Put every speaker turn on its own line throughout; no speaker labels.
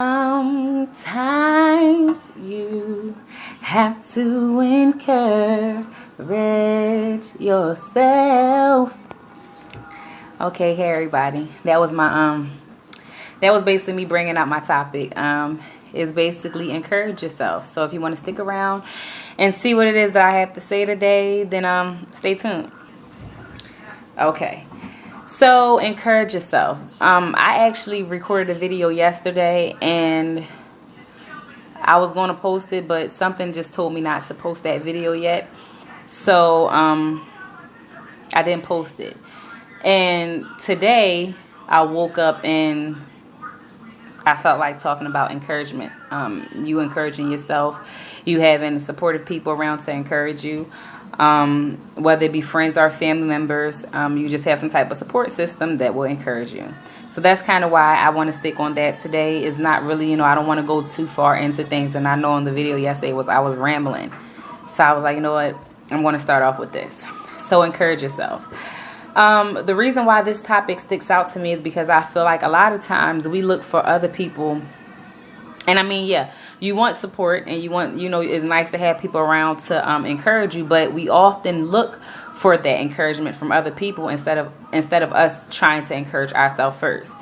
Sometimes you have to encourage yourself. Okay, hey everybody. That was basically me bringing out my topic. Is basically encourage yourself. So if you want to stick around and see what it is that I have to say today, then stay tuned. Okay. So encourage yourself. I actually recorded a video yesterday and I was going to post it, but something just told me not to post that video yet. So I didn't post it. And today I woke up and I felt like talking about encouragement. You encouraging yourself, you having supportive people around to encourage you. Whether it be friends or family members, you just have some type of support system that will encourage you. So that's kind of why I want to stick on that today. It's not really, I don't want to go too far into things. And I know in the video yesterday I was rambling. So I was like, you know what? I'm going to start off with this. So encourage yourself. The reason why this topic sticks out to me is because I feel like a lot of times we look for other people. And I mean, yeah, you want support and you want, it's nice to have people around to encourage you. But we often look for that encouragement from other people instead of us trying to encourage ourselves first.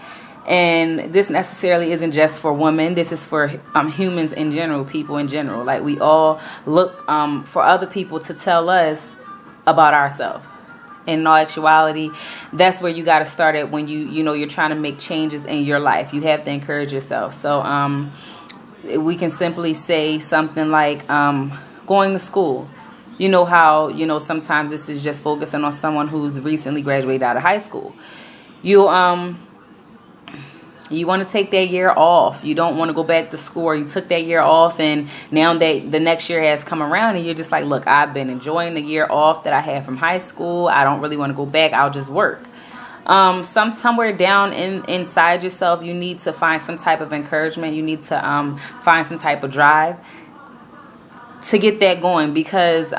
And this necessarily isn't just for women. This is for humans in general, people in general. Like we all look for other people to tell us about ourselves. In all actuality, that's where you got to start at when you're trying to make changes in your life. You have to encourage yourself. So we can simply say something like going to school. You know how, sometimes this is just focusing on someone who's recently graduated out of high school. You want to take that year off. You don't want to go back to school. Or you took that year off and now that the next year has come around and you're just like, look, I've been enjoying the year off that I had from high school. I don't really want to go back. I'll just work. Somewhere down inside yourself, you need to find some type of encouragement. You need to find some type of drive to get that going, because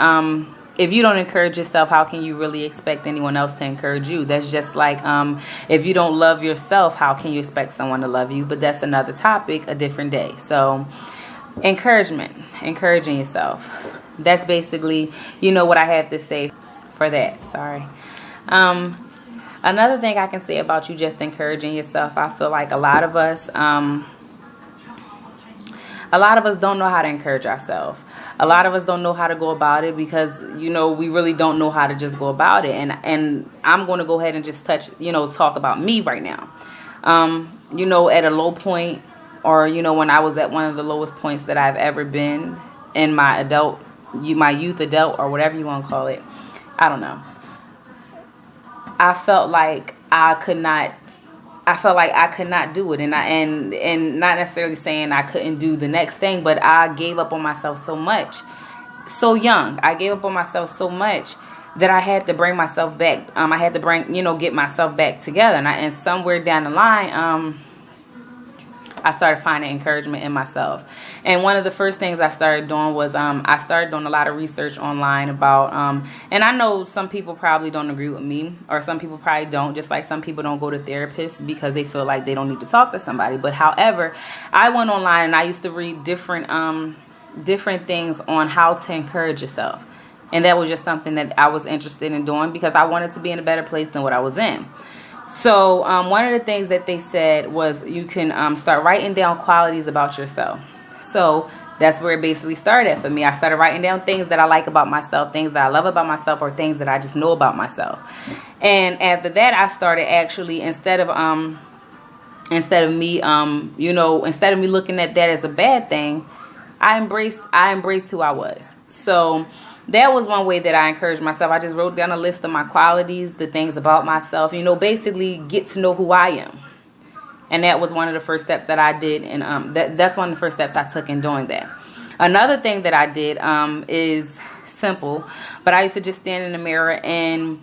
if you don't encourage yourself, how can you really expect anyone else to encourage you? That's just like if you don't love yourself, how can you expect someone to love you? But that's another topic, a different day. So encouraging yourself. That's basically, what I have to say for that. Sorry. Another thing I can say about you just encouraging yourself, I feel like a lot of us don't know how to encourage ourselves. A lot of us don't know how to go about it because, we really don't know how to just go about it. And I'm going to go ahead and just talk about me right now. At a low point, or, when I was at one of the lowest points that I've ever been in my youth adult, or whatever you want to call it. I don't know. I felt like I could not do it, and not necessarily saying I couldn't do the next thing, but I gave up on myself so much, so young. I gave up on myself so much that I had to bring myself back. I had to get myself back together, and somewhere down the line, I started finding encouragement in myself. And one of the first things I started doing was I started doing a lot of research online about, and I know some people probably don't agree with me, or some people probably don't, just like some people don't go to therapists because they feel like they don't need to talk to somebody. But however, I went online and I used to read different things on how to encourage yourself. And that was just something that I was interested in doing because I wanted to be in a better place than what I was in. So one of the things that they said was you can start writing down qualities about yourself. So that's where it basically started for me. I started writing down things that I like about myself, things that I love about myself, or things that I just know about myself. And after that, I started actually, instead of me looking at that as a bad thing, I embraced who I was. So that was one way that I encouraged myself. I just wrote down a list of my qualities, the things about myself, basically get to know who I am. And that was one of the first steps that I did. And that's one of the first steps I took in doing that. Another thing that I did is simple, but I used to just stand in the mirror and,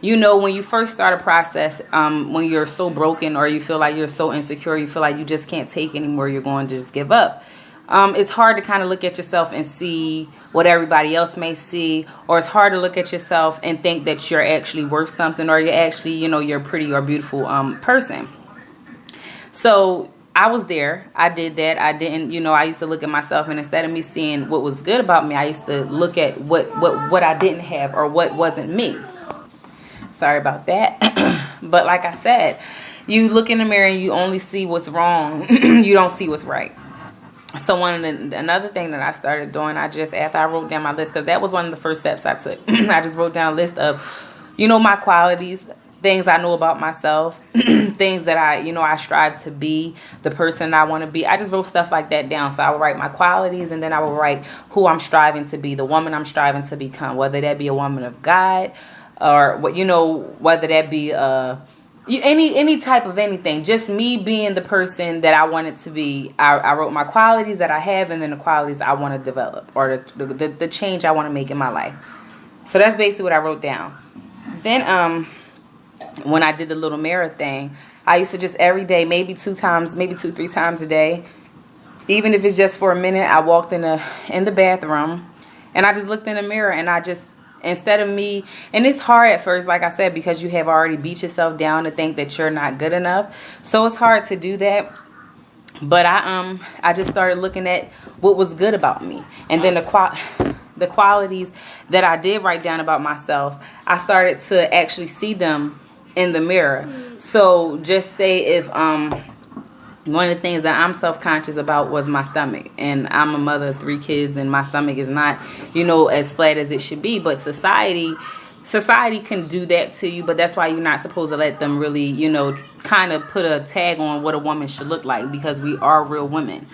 when you first start a process, when you're so broken or you feel like you're so insecure, you feel like you just can't take anymore, you're going to just give up. It's hard to kind of look at yourself and see what everybody else may see, or it's hard to look at yourself and think that you're actually worth something, or you're actually, you're a pretty or beautiful person. So I was there. I did that. I didn't, you know, I used to look at myself, and instead of me seeing what was good about me, I used to look at what I didn't have or what wasn't me. Sorry about that. But like I said, you look in the mirror and you only see what's wrong. You don't see what's right. So another thing that I started doing, after I wrote down my list, because that was one of the first steps I took. I just wrote down a list of, you know, my qualities, things I know about myself, things that I strive to be, the person I want to be. I just wrote stuff like that down. So I would write my qualities, and then I would write who I'm striving to be, the woman I'm striving to become, whether that be a woman of God, or whether that be any type of anything. Just me being the person that I wanted to be. I wrote my qualities that I have, and then the qualities I want to develop, or the change I want to make in my life. So that's basically what I wrote down. Then when I did the little mirror thing, I used to just every day, maybe 3 times a day, even if it's just for a minute, I walked in the bathroom and I just looked in the mirror, and I just, instead of me, and it's hard at first, like I said, because you have already beat yourself down to think that you're not good enough. So it's hard to do that. But I just started looking at what was good about me, and then the qualities that I did write down about myself, I started to actually see them in the mirror. So just say if one of the things that I'm self-conscious about was my stomach, and I'm a mother of 3 kids, and my stomach is not, as flat as it should be. But society can do that to you, but that's why you're not supposed to let them really, kind of put a tag on what a woman should look like, because we are real women.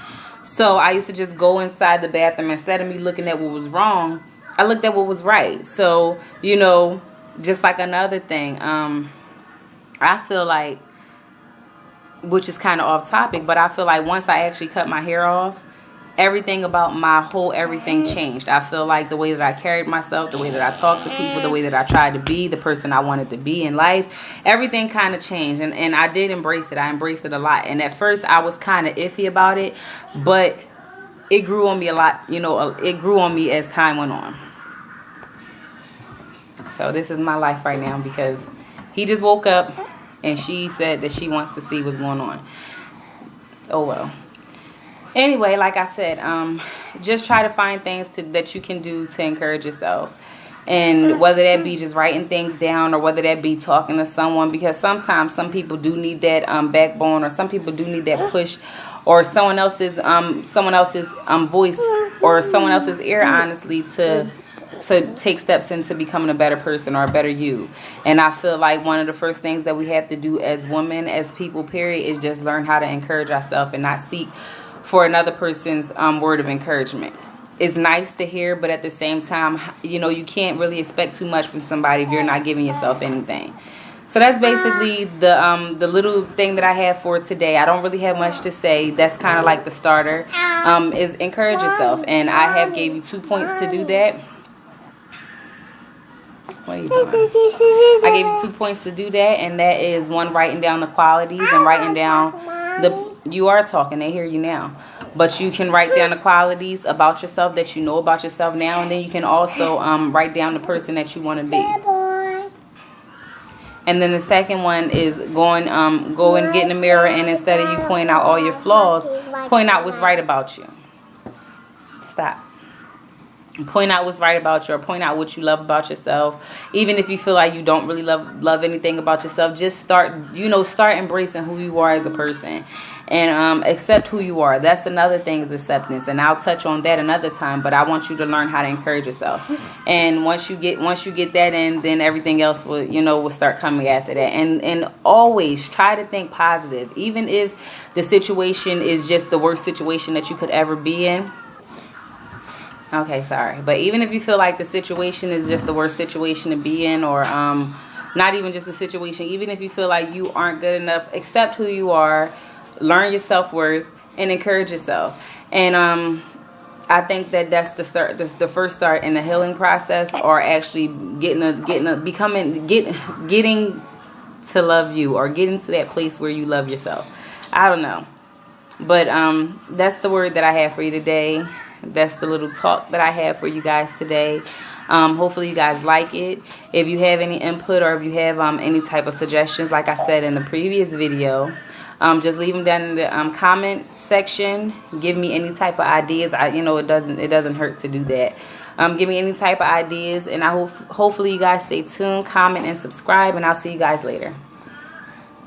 So I used to just go inside the bathroom. Instead of me looking at what was wrong, I looked at what was right. So, just like another thing, I feel like, which is kind of off topic, but I feel like once I actually cut my hair off, everything about everything changed. I feel like the way that I carried myself, the way that I talked to people, the way that I tried to be, the person I wanted to be in life, everything kind of changed. And I did embrace it. I embraced it a lot. And at first I was kind of iffy about it, but it grew on me a lot. It grew on me as time went on. So this is my life right now, because he just woke up and she said that she wants to see what's going on. Oh well. Anyway, like I said, just try to find things that you can do to encourage yourself. And whether that be just writing things down, or whether that be talking to someone, because sometimes some people do need that backbone, or some people do need that push, or someone else's voice, or someone else's ear, honestly, to take steps into becoming a better person or a better you. And I feel like one of the first things that we have to do as women, as people, period, is just learn how to encourage ourselves and not seek for another person's word of encouragement. It's nice to hear, but at the same time, you can't really expect too much from somebody if you're not giving yourself anything. So that's basically the little thing that I have for today. I don't really have much to say. That's kind of like the starter, is encourage yourself. And I have gave you 2 points to do that. What are you doing? I gave you 2 points to do that, and that is 1, writing down the qualities, and writing down you are talking, they hear you now. But you can write down the qualities about yourself that you know about yourself now, and then you can also write down the person that you want to be. And then the second one is go and get in the mirror, and instead of you pointing out all your flaws, point out what's right about you. Stop. Point out what's right about you, or point out what you love about yourself. Even if you feel like you don't really love anything about yourself, just start embracing who you are as a person, and accept who you are. That's another thing, is acceptance, and I'll touch on that another time. But I want you to learn how to encourage yourself, and once you get that in, then everything else will start coming after that. And always try to think positive, even if the situation is just the worst situation that you could ever be in. Okay, sorry. But even if you feel like the situation is just the worst situation to be in, or not even just the situation, even if you feel like you aren't good enough, accept who you are, learn your self-worth, and encourage yourself. And I think that's the start. That's the first start in the healing process, or actually getting to love you, or getting to that place where you love yourself. I don't know. But that's the word that I have for you today. That's the little talk that I have for you guys today. Hopefully you guys like it. If you have any input, or if you have any type of suggestions, like I said in the previous video, Just leave them down in the comment section. Give me any type of ideas. It doesn't hurt to do that. Give me any type of ideas, and hopefully you guys stay tuned, comment, and subscribe, and I'll see you guys later.